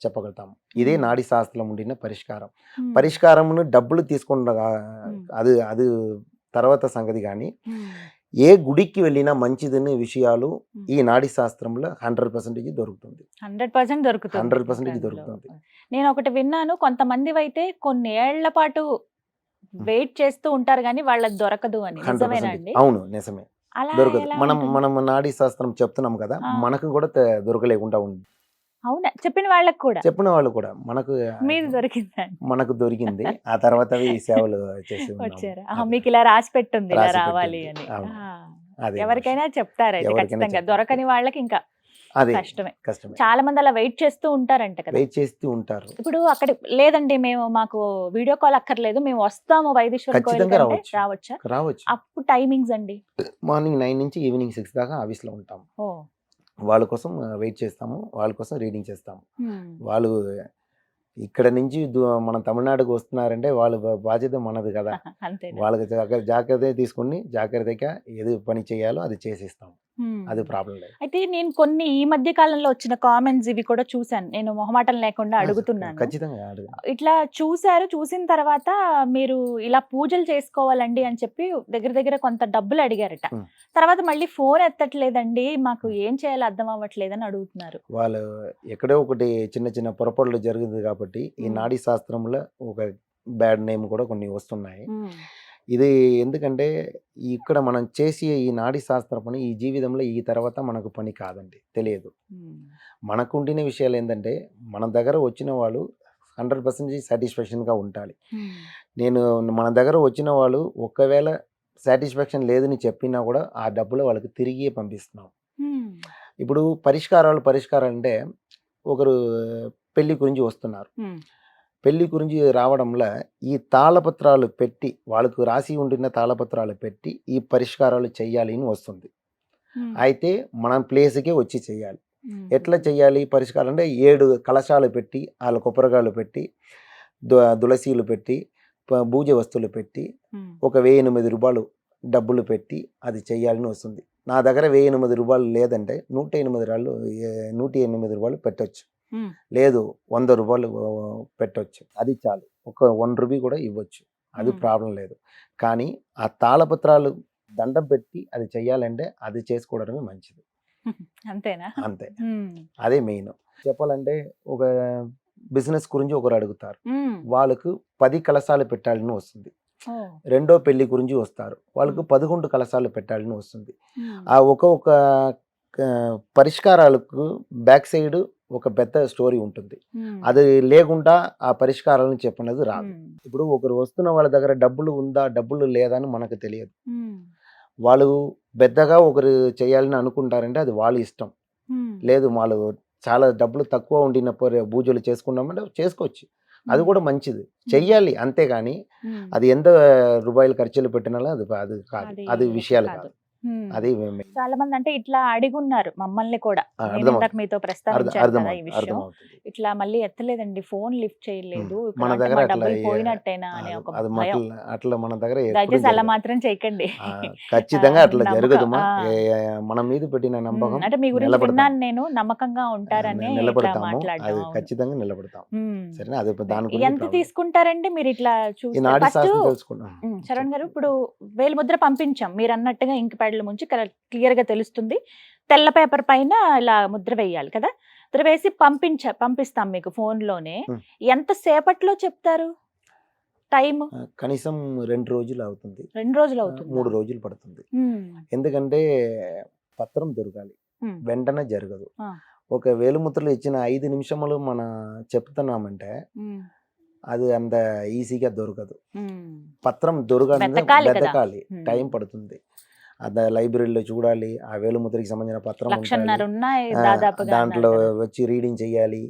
చెప్పగలుగుతాము. ఇదే నాడీ శాస్త్రం ఉండిన పరిష్కారమును డబ్బులు తీసుకుంటా అది తర్వాత సంగతి. కానీ ఏ గుడికి వెళ్ళినా మంచిదని విషయాలు ఈ నాడీ శాస్త్రంలో 100% దొరుకుతుంది. 100% దొరుకుతుంది. నేను ఒకటి విన్నాను, కొంతమంది అయితే కొన్ని ఏళ్ల పాటు వెయిట్ చేస్తూ ఉంటారు కానీ వాళ్ళకి దొరకదు అని. నిజమేనండి? అవును, నిజమే, దొరకదు. మనం నాడీ శాస్త్రం చెప్తున్నాం కదా, మనకు కూడా దొరకలేకుండా ఉంది. అవునా? చెప్పిన వాళ్ళకి కూడా చెప్పిన వాళ్ళు కూడా మీది దొరికిందండి. మనకు దొరికింది. ఆ తర్వాత ఈ సేవలు చేసి ఉన్నాము. వచ్చారా? అదే. మీకు ఇలా రాసి పెట్టుంది ఇలా రాసి రావాలి పెట్టింది. అని. అవును. ఆ! అదే ఎవరికైనా చెప్తారైతే ఎవరికైనా ఖచ్చితంగా. చెప్తారు. దొరకని వాళ్ళకి ఇంకా అదే కష్టమే. కష్టమే. చాలా మంది అలా వెయిట్ చేస్తూ ఉంటారంట కదా! వెయిట్ చేస్తూ ఉంటారు. ఇప్పుడు అక్కడ లేదండి మాకు వీడియో కాల్ అక్కర్లేదు. మేము వస్తాము వైదీశ్వరన్ ఖచ్చితంగా కోయిల్‌కంటే రావచ్చు. రావచ్చా? రావచ్చు. అప్పుడు టైమింగ్స్ అండి? మార్నింగ్ 9 నుంచి ఈవినింగ్ 6 దాకా ఆఫీస్‌లో ఉంటాం. ఓహ్! వాళ్ళ కోసం వెయిట్ చేస్తాము. వాళ్ళ కోసం రీడింగ్ చేస్తాము. హ్మ్. వాళ్ళు ఇక్కడ నుంచి మన తమిళనాడుకి వస్తున్నారంటే వాళ్ళ బాధ్యత మనది కదా! అంతేనా? వాళ్ళకి జాగ్రత్తగా తీసుకొని జాగ్రత్తగా ఏది పని చేయాలో అది చేసిస్తాం. హ్మ్. అది ప్రాబ్లం లేదు. అయితే నేను కొన్ని ఈ మధ్య కాలంలో వచ్చిన కామెంట్స్ ఇవి కూడా చూసాను. నేను మొహమాటం లేకుండా అడుగుతున్నాను. ఖచ్చితంగా అడగండి. ఇట్లా చూసిన తర్వాత మీరు ఇలా పూజలు చేసుకోవాలండి అని చెప్పి దగ్గర దగ్గర కొంత డబ్బులు అడిగారట. హ్మ్. తర్వాత మళ్ళీ ఫోన్ ఎత్తట్లేదండి. మాకు హ్మ్. ఏం చేయాలో అర్థం అవ్వట్లేదని అడుగుతున్నారు. వాళ్ళు ఎక్కడో ఒకటి చిన్న చిన్న పొరపాట్లు జరుగుతుంది కాబట్టి ఈ హ్మ్. నాడీ శాస్త్రంలో ఒక బ్యాడ్ నేమ్ కూడా కొన్ని వస్తున్నాయి. హ్మ్. ఇది ఎందుకంటే ఇక్కడ మనం చేసే ఈ నాడీ శాస్త్ర పని ఈ జీవితంలో ఈ తర్వాత మనకు పని కాదండి. తెలియదు. హ్మ్. మనకుండిన విషయాలు ఏంటంటే మన దగ్గర వచ్చిన వాళ్ళు 100% సాటిస్ఫాక్షన్‌గా ఉండాలి. హ్మ్. నేను మన దగ్గర వచ్చిన వాళ్ళు ఒకవేళ సాటిస్ఫాక్షన్ లేదని చెప్పినా కూడా ఆ డబ్బులు వాళ్ళకి తిరిగి పంపిస్తున్నాం. హ్మ్. ఇప్పుడు పరిష్కారాలంటే ఒకరు పెళ్లి గురించి వస్తున్నారు. హ్మ్. పెళ్లి గురించి రావడంలో ఈ తాళపత్రాలు పెట్టి వాళ్ళకు రాసి ఉండిన తాళపత్రాలు పెట్టి ఈ పరిష్కారాలు చెయ్యాలి అని వస్తుంది. హ్మ్. అయితే మనం ప్లేస్‌కే వచ్చి చెయ్యాలి. హ్మ్. ఎట్లా చెయ్యాలి పరిష్కారం అంటే 7 కలశాలు పెట్టి, ఆళ్ళ కొబ్బరికాయలు పెట్టి, తులసీలు పెట్టి, పూజ వస్తువులు పెట్టి, హ్మ్. ఒక రూ. 1008 డబ్బులు పెట్టి అది చెయ్యాలని వస్తుంది. నా దగ్గర రూ. 1008 లేదంటే రూ. 108 పెట్టొచ్చు. హ్మ్. లేదు రూ. 100 పెట్టొచ్చు. అది చాలు. ఒక రూ. 1 కూడా ఇవ్వచ్చు. అది హ్మ్. ప్రాబ్లమ్ లేదు. కానీ ఆ తాళపత్రాలు దండం పెట్టి అది చెయ్యాలంటే అది చేసుకోవడమే మంచిది. అంతేనా? అంతే. హ్మ్. అదే మెయిన్. చెప్పాలంటే ఒక బిజినెస్ గురించి ఒకరు అడుగుతారు. హ్మ్. వాళ్ళకు 10 కలశాలు పెట్టాలని వస్తుంది. ఓహ్! రెండో పెళ్లి గురించి వస్తారు. వాళ్ళకు హ్మ్. 11 కలశాలు పెట్టాలని వస్తుంది. హ్మ్. ఆ ఒక్కొక్క పరిష్కారాలకు బ్యాక్ సైడ్ ఒక పెద్ద స్టోరీ ఉంటుంది. హ్మ్. అది లేకుండా ఆ పరిష్కారాలను చెప్పినది రాదు. హ్మ్. ఇప్పుడు ఒకరు వస్తున్న వాళ్ళ దగ్గర డబ్బులు ఉందా? డబ్బులు లేదా? అని మనకు తెలియదు. హ్మ్. వాళ్ళు పెద్దగా ఒకరు చేయాలని అనుకుంటారంటే అది వాళ్ళ ఇష్టం. హ్మ్. లేదు వాళ్ళు చాలా డబ్బులు తక్కువ ఉండిన పూజలు చేసుకున్నామంటే చేసుకోవచ్చు. అది హ్మ్. కూడా మంచిది. హ్మ్. చెయ్యాలి అంతే గాని హ్మ్. అది ఎంత రూపాయలు ఖర్చులు పెట్టినాలో అది అది కాదు. అది అది విషయాలు కాదు. కాదు. హ్మ్. అది చాలా మంది అంటే ఇట్లా అడిగున్నారు మమ్మల్ని కూడా. నేను ఇందాక అర్థమవుతుంది. మీతో ప్రస్తావించాను కదా ఈ విషయం. అర్థమవుతుంది. ఇట్లా మళ్ళీ ఎత్తలేదండి. ఫోన్ లిఫ్ట్ చేయలేదు. ఇక్కడ మన అంటే దగ్గర మా అట్లా డబ్బులు పోయినట్టేనా అనే అది ఒక అది భయం. అట్లా మన దగ్గర ఎప్పుడు దయచేసి అలా జరగదు. మాత్రం చేయకండి. ఖచ్చితంగా అట్లా నమ్మకం. జరగదుమా. ఆ! మన మీద పెట్టిన నమ్మకం అంటే మీ గురించి నిలబడతాం. విన్నాను నేను. నమ్మకంగా ఉంటారనే ఇట్లా నిలబడతాము. మాట్లాడడం. అది అవును. ఖచ్చితంగా నిలబడతాం. హ్మ్. సరేనా? అది దాని గురించి ఎంత ప్రాబ్లం. తీసుకుంటారండి మీరు ఇట్లా ఈ చూస్తే? నాడీ ఫస్టు శాస్త్రం తెలుసుకున్నాం. శరవణ్ గారు ఇప్పుడు వేలిముద్ర పంపించాం. మీరన్నట్టుగా ఇంక్ ప్యాడ్‌లో ముంచి క్లియర్‌గా తెలుస్తుంది. తెల్ల పేపర్ పైన ఇలా ముద్ర వేయాలి కదా! ముద్ర వేసి పంపిస్తాం మీకు ఫోన్‌లోనే. హ్మ్. ఎంత సేపట్లో చెప్తారు టైము? కనీసం 2 రోజులు అవుతుంది. 2 రోజులు అవుతుందా? 3 రోజులు పడుతుంది. హ్మ్. ఎందుకంటే పత్రం దొరకాలి. హ్మ్. వెంటనే జరగదు. ఆ! ఒక వేలిముద్రలు ఇచ్చిన 5 నిమిషములు మన చెప్తున్నామంటే హ్మ్. అది అంత ఈజీగా దొరకదు. హ్మ్. పత్రం దొరకాలంటే వెతకాలి కదా! వెతకాలి. హ్మ్. టైం పడుతుంది. లైబ్రరీలో చూడాలి. ఆ వేలిముద్రకి సంబంధించిన పత్రం ఉంటాలి. 1,50,000 ఉన్నాయి ఆ! దాదాపుగా అన్నారు దాంట్లో కదా! వచ్చి రీడింగ్ చేయాలి.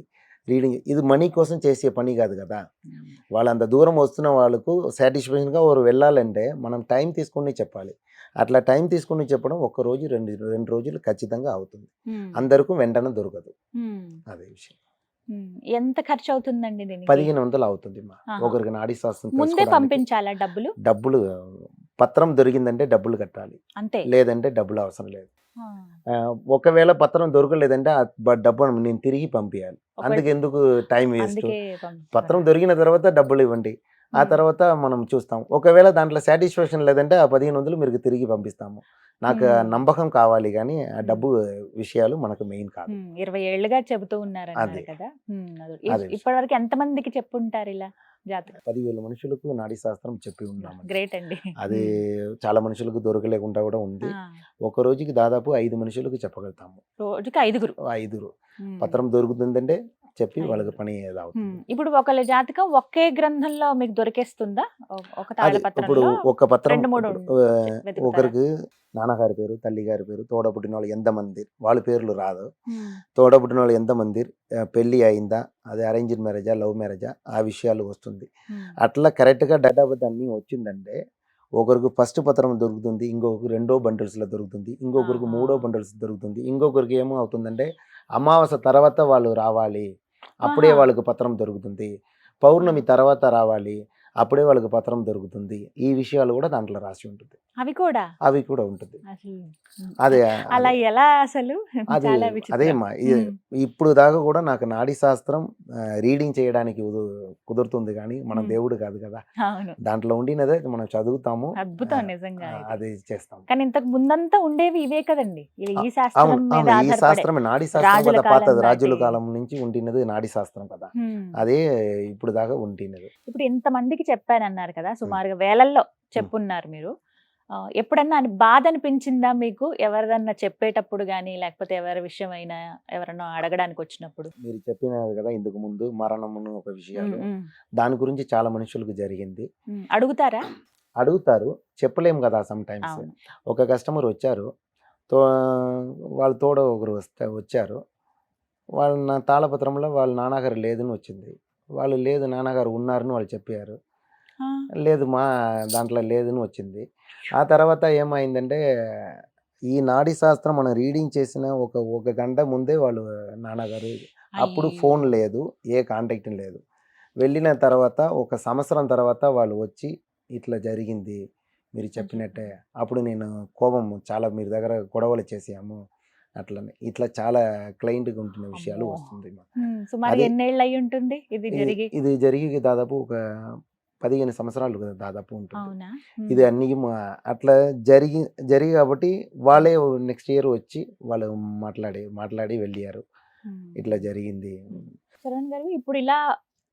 ఇది మనీ కోసం చేసే పని కాదు కదా! హ్మ్. వాళ్ళంత దూరం వస్తున్న వాళ్ళకు సాటిస్ఫాక్షన్‌గా ఓరు వెళ్ళాలంటే మనం టైం తీసుకొని చెప్పాలి. అట్లా టైం తీసుకొని చెప్పడం ఒక్క రోజు, 2 రోజులు ఖచ్చితంగా అవుతుంది. హ్మ్. అందరికి వెంటనే దొరకదు. హ్మ్. అదే విషయం. హ్మ్. ఎంత ఖర్చవుతుందండి దీనికి? 1500 అవుతుందిమా. ఆహా! ఒకరికి నాడీ శాస్త్రం ముందే తెలుసుకోవడానికి. పంపించాలా డబ్బులు? డబ్బులు పత్రం దొరికిందంటే డబ్బులు కట్టాలి. అంతే. లేదంటే డబ్బులు అవసరం లేదు. ఆ! ఒకవేళ పత్రం దొరకలేదంటే ఆ డబ్బును నేను తిరిగి పంపియాలి. ఒకవేళ అందుకెందుకు టైం వేస్ట్. అందుకే పత్రం పంపిస్తారా? దొరికిన తర్వాత డబ్బులు ఇవ్వండి. ఆ తర్వాత మనం చూస్తాం. ఒకవేళ దాంట్లో సాటిస్ఫాక్షన్ లేదంటే ఆ 1500 మీరు తిరిగి పంపిస్తాము. నాకు ఆ నమ్మకం కావాలి గానీ, ఆ డబ్బు విషయాలు మనకు మెయిన్ కాదు. 20 ఏళ్లుగా చెబుతూ ఉన్నారన్నారు అది. కదా! అదే విషయం. ఇప్పటివరకు ఎంతమందికి చెప్పుంటారు ఇలా జాతకం? 10,000 మనుషులకు నాడీ శాస్త్రం చెప్పి ఉన్నామండి. గ్రేట్ అండి. అది చాలా మనుషులకు దొరకలేకుండా కూడా ఉంది. ఆ! ఒక రోజుకి దాదాపు 5 మనుషులకు చెప్పగలుగుతాము. రోజుకి 5గురు. 5 పత్రం దొరుకుతుందంటే చెప్పి వాళ్ళకి 5 పని ఏదవుతుంది. ఇప్పుడు ఒకళ్ళ జాతకం ఒకే గ్రంథంలో మీకు దొరికేస్తుందా? ఒక అది ఇప్పుడు తాళపత్రంలో ఒక పత్రం 2, 3 ఇప్పుడు వెతుకుతారా? ఒకరికి నాన్నగారి పేరు, తల్లి గారి పేరు, తోడ పుట్టినోళ్ళు ఎంతమంది వాళ్ళ పేర్లు రాదు. హ్మ్. తోడ పుట్టినోళ్ళు ఎంతమంది, పెళ్లి అయిందా, అది అరేంజ్డ్ మ్యారేజా, లవ్ మ్యారేజా, ఆ విషయాలు వస్తుంది. అట్లా కరెక్ట్‌గా డేట్ ఆఫ్ బర్త్ అన్నీ వచ్చిందంటే ఒకరికి ఫస్ట్ పత్రం దొరుకుతుంది. ఇంకొకరికి రెండో బండిల్స్‌లో దొరుకుతుంది. ఇంకొకరికి ఆహా! మూడో బండిల్స్ దొరుకుతుంది. ఇంకొకరికి ఏమో అవుతుందంటే అమావాస్య తర్వాత వాళ్ళు రావాలి. అప్పుడే ఆహా! వాళ్ళకి పత్రం దొరుకుతుంది. పౌర్ణమి తర్వాత రావాలి. అప్పుడే వాళ్ళకి పత్రం దొరుకుతుంది. ఈ విషయాలు కూడా దాంట్లో రాసి ఉంటుంది. అవి కూడా అవి కూడా ఉంటుంది. అసలు అదే అలా అదే. ఎలా అసలు? అది చాలా విచిత్రం. అదేమ్మా. ఇప్పుడు దాకా కూడా నాకు నాడీ శాస్త్రం రీడింగ్ చేయడానికి కుదురుతుంది గానీ, మనం హ్మ్. దేవుడు కాదు కదా! అవును. దాంట్లో ఉండినదే మనం చదువుతాము. అద్భుతం నిజంగా ఇది. అది చేస్తాం. కానీ ఇంతకు ముందంతా ఉండేవి ఇవే కదండి. ఈ అవును. శాస్త్రం మీద అవును. ఈ ఆధారపడే శాస్త్రమే నాడీ శాస్త్రం రాజుల కదా! కాలం పాతది రాజుల నాటి కాలం నుంచి ఉండినది నాడీ శాస్త్రం కదా! హ్మ్. అదే ఇప్పుడు దాకా ఉండినది. ఇప్పుడు ఇంతమందికి చెప్పానన్నారు కదా! హ్మ్. సుమారుగా వేలల్లో హ్మ్. చెప్పున్నారు మీరు. ఎప్పుడన్నా బాధ అనిపించిందా మీకు? ఎవరిదన్నా చెప్పేటప్పుడు గాని, లేకపోతే ఎవరి విషయమైనా ఎవరన్నా అడగడానికి వచ్చినప్పుడు? మీరు చెప్పినారు కదా! ఇంతకు ముందు మరణమును ఒక హ్మ్. విషయాలు. హ్మ్. దాని గురించి చాలా మనుషులకు జరిగింది. అడుగుతారా? అడుగుతారు. చెప్పలేము కదా! సమ్‌టైమ్స్. అవును. ఒక కస్టమర్ వచ్చారు. తో వాళ్ళ తోడ ఒకరు వచ్చారు. వాళ్ళ నా తాళపత్రంలో వాళ్ళ నాన్నగారు లేదని వచ్చింది. వాళ్ళు లేదు నాన్నగారు ఉన్నారని వాళ్ళు చెప్పారు. ఆ! లేదు దాంట్లో లేదని వచ్చింది. ఆ తర్వాత ఏమైందంటే, ఈ నాడీ శాస్త్రం మనం రీడింగ్ చేసిన ఒక గంట ముందే వాళ్ళు నాన్నగారు అప్పుడు అయ్యో! ఫోన్ లేదు. ఏ కాంటాక్ట్ లేదు. వెళ్ళిన తర్వాత ఒక సంవత్సరం తర్వాత వాళ్ళు వచ్చి ఇట్లా జరిగింది. మీరు చెప్పినట్టే. అయ్యో! అప్పుడు నేను కోపం చాలా మీరు దగ్గర గొడవలు చేసాము. అట్లని. ఇట్లా చాలా క్లయింట్‌గా ఉంటున్న విషయాలు అమ్మో! వస్తుంది మాకు. సుమారుగా అదే ఎన్నేళ్ళు అయ్యుంటుంది ఇది ఇది జరిగి? ఇది జరిగి దాదాపు ఒక 15 సంవత్సరాలు దాదాపు ఉంటుంది. అవునా? ఇది అన్నీ అట్లా జరిగి కాబట్టి వాళ్ళే నెక్స్ట్ ఇయర్ వచ్చి వాళ్ళు మాట్లాడి వెళ్ళారు. ఇట్లా జరిగింది. శరణ్ గారు ఇప్పుడు ఇలా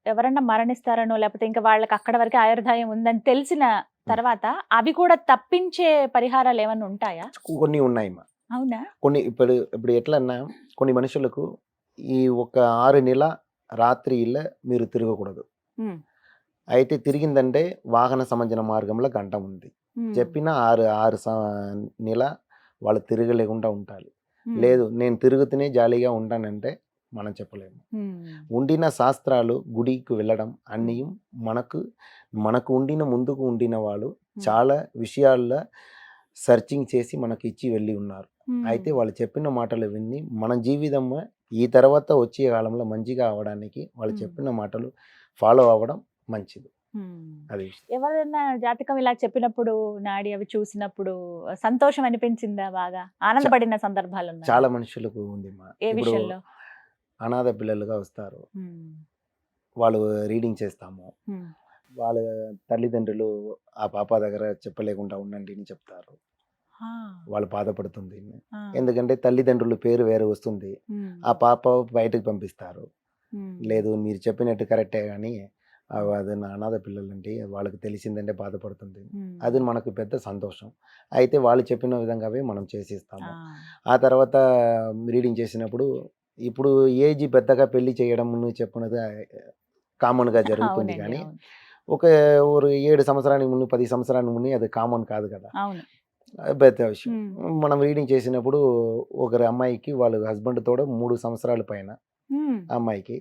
ఎవరన్నా మరణిస్తారనో, లేకపోతే ఇంకా వాళ్ళకి అక్కడి వరకే ఆయుర్దాయం ఉందని తెలిసిన హ్మ్. తర్వాత అవి కూడా తప్పించే పరిహారాలేమన్నా ఉంటాయా? కొన్ని ఉన్నాయమ్మా. అవునా? కొన్ని ఇప్పుడు ఎట్లన్నా కొన్ని మనుషులకు ఈ ఒక 6 నెల రాత్రిళ్ళ మీరు తిరగకూడదు. హ్మ్. అయితే తిరిగిందంటే వాహన సంబంధన మార్గంలో గంట ఉంది. హ్మ్. చెప్పిన 6 నెల వాళ్ళు తిరగలేకుండా ఉండాలి. హ్మ్. లేదు నేను తిరుగుతూనే జాలీగా ఉంటానంటే మనం చెప్పలేము. హ్మ్. ఉండిన శాస్త్రాలు గుడికి వెళ్ళడం అన్నీ హ్మ్. మనకు మనకు ఉండిన ముందుకు ఉండిన వాళ్ళు హ్మ్. చాలా విషయాల్లో సెర్చింగ్ చేసి మనకి ఇచ్చి వెళ్ళి ఉన్నారు. అయితే హ్మ్. వాళ్ళు చెప్పిన మాటలు విని మన జీవితం ఈ తర్వాత వచ్చే కాలంలో మంచిగా అవ్వడానికి వాళ్ళు హ్మ్. చెప్పిన మాటలు ఫాలో అవ్వడం మంచిది. హ్మ్. అది విషయం. ఎవరైనా జాతకం ఇలా చెప్పినప్పుడు, నాడి అవి చూసినప్పుడు సంతోషం అనిపించిందా బాగా? ఆనందపడిన సందర్భాలున్నాయా? చాలా మనుషులకు ఉంది ఏ ఇప్పుడు విషయంలో? అనాథ పిల్లలుగా వస్తారు. హ్మ్. వాళ్ళు రీడింగ్ చేస్తాము. హ్మ్. వాళ్ళ తల్లిదండ్రులు ఆ పాప దగ్గర చెప్పలేకుండా ఉండండి అని చెప్తారు. ఆ! వాళ్ళు బాధపడుతుంది. ఆ! ఎందుకంటే తల్లిదండ్రుల పేరు వేరే వస్తుంది. హ్మ్. ఆ పాప బయటకు పంపిస్తారు. హ్మ్. లేదు మీరు చెప్పినట్టు కరెక్టే గానీ హ్మ్. అది నా అనాథ పిల్లలండి. వాళ్ళకి తెలిసిందంటే బాధపడుతుంది. అది హ్మ్. మనకు పెద్ద సంతోషం. అయితే వాళ్ళు చెప్పిన విధంగావే మనం ఆ! చేసిస్తాము. ఆ తర్వాత రీడింగ్ చేసినప్పుడు ఇప్పుడు ఏజ్ పెద్దగా పెళ్లి చేయడం నువ్వు చెప్పినది కామన్‌గా జరుగుతుంది అవునండి. గానీ, అవును. ఒక 7 సంవత్సరానికి ముందు, 10 సంవత్సరానికి ముందు అది కామన్ కాదు కదా! అవును. పెద్ద విషయం. హ్మ్. మనం రీడింగ్ చేసినప్పుడు ఒకరి అమ్మాయికి వాళ్ళ హస్బెండ్ తోడ 3 సంవత్సరాల పైన హ్మ్. అమ్మాయికి.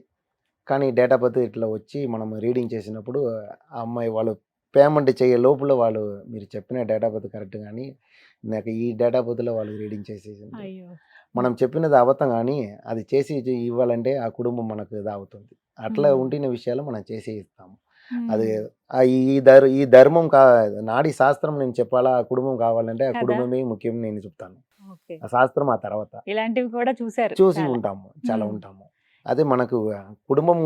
కానీ డేట్ ఆఫ్ బర్త్ ఇట్లా వచ్చి మనం రీడింగ్ చేసినప్పుడు ఆ అమ్మాయి వాళ్ళు పేమెంట్ చేయే లోపల వాళ్ళు మీరు చెప్పిన డేట్ ఆఫ్ బర్త్ కరెక్ట్ గానీ, నాకు ఈ డేట్ ఆఫ్ బర్త్‌లో వాళ్ళు రీడింగ్ చేసేసిండ్రు. అయ్యో! మనం చెప్పినది అబద్ధం గానీ, అది చేసి ఇవ్వాలంటే ఆ కుటుంబం మనకు ఇదవుతుంది. అట్లా హ్మ్. ఉండిన విషయాలు మనం చేసి ఇస్తాము. అది హ్మ్. ఈ ధర్మం నాడీ శాస్త్రం నేను చెప్పాలా, ఆ కుటుంబం కావాలంటే ఆ కదా! కుటుంబమే ముఖ్యం నేను చెప్తాను. ఓకే. ఆ శాస్త్రం ఆ తర్వాత. ఇలాంటివి కూడా చూసారు చూసి చాలా. ఉంటాము. చాలా హ్మ్. ఉంటాము. అదే మనకు కుటుంబం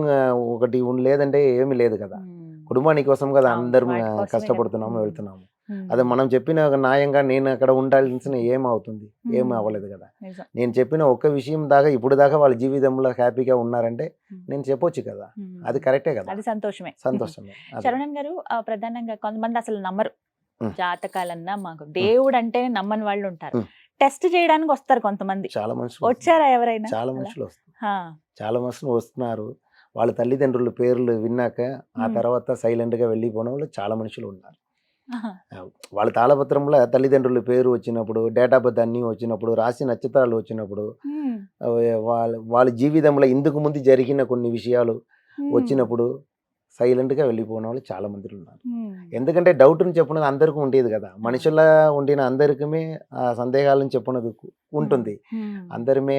ఒకటి లేదంటే ఏమి లేదు కదా! హ్మ్. కుటుంబానికి కోసం కదా అవును, అందరం వాటి కోసమే కదా. కష్టపడుతున్నాము ఉమ్. వెళ్తున్నాము. ఉమ్. అదే మనం చెప్పిన ఒక న్యాయంగా నేను అక్కడ ఉండాల్సిన ఏం అవుతుంది, ఏం ఉమ్. అవ్వలేదు కదా. నిజం. నేను చెప్పిన ఒక్క విషయం దాకా ఇప్పుడు దాకా వాళ్ళ జీవితంలో హ్యాపీగా ఉన్నారంటే ఉమ్. నేను చెప్పొచ్చు కదా, ఉమ్. అది కరెక్టే కదా, అది సంతోషమే. సంతోషమే. అదే. శరవణన్ గారు, ప్రధానంగా కొంతమంది అసలు నమ్మరు. ఉమ్. జాతకాలన్నా మాకు దేవుడు అంటే నమ్మని వాళ్ళు ఉంటారు. ఉమ్. టెస్ట్ చేయడానికి వస్తారు కొంతమంది. చాలా మనుషులు వచ్చారా ఎవరైనా చాలా అలా? మనుషులు వస్తారు, హా. చాలా మనుషులు వస్తున్నారు. వాళ్ళ తల్లిదండ్రుల పేర్లు విన్నాక ఆ ఉమ్. తర్వాత సైలెంట్ గా వెళ్ళిపోయిన వాళ్ళు చాలా మనుషులు ఉన్నారు. ఆహా. వాళ్ళ తాళపత్రంలో తల్లిదండ్రుల పేరు వచ్చినప్పుడు, డేట్ ఆఫ్ బర్త్ అన్నీ వచ్చినప్పుడు, రాసి నక్షత్రాలు వచ్చినప్పుడు, ఉమ్. వాళ్ళ జీవితంలో ఇందుకు ముందు జరిగిన కొన్ని విషయాలు ఉమ్. వచ్చినప్పుడు సైలెంట్గా వెళ్ళిపోయిన వాళ్ళు చాలా మంది ఉన్నారు. ఉమ్. ఎందుకంటే డౌట్ని చెప్పినది అందరికీ ఉండేది కదా, మనుషుల ఉండిన అందరికీ ఆ సందేహాలను చెప్పినది ఉంటుంది. ఉమ్. అందరిమే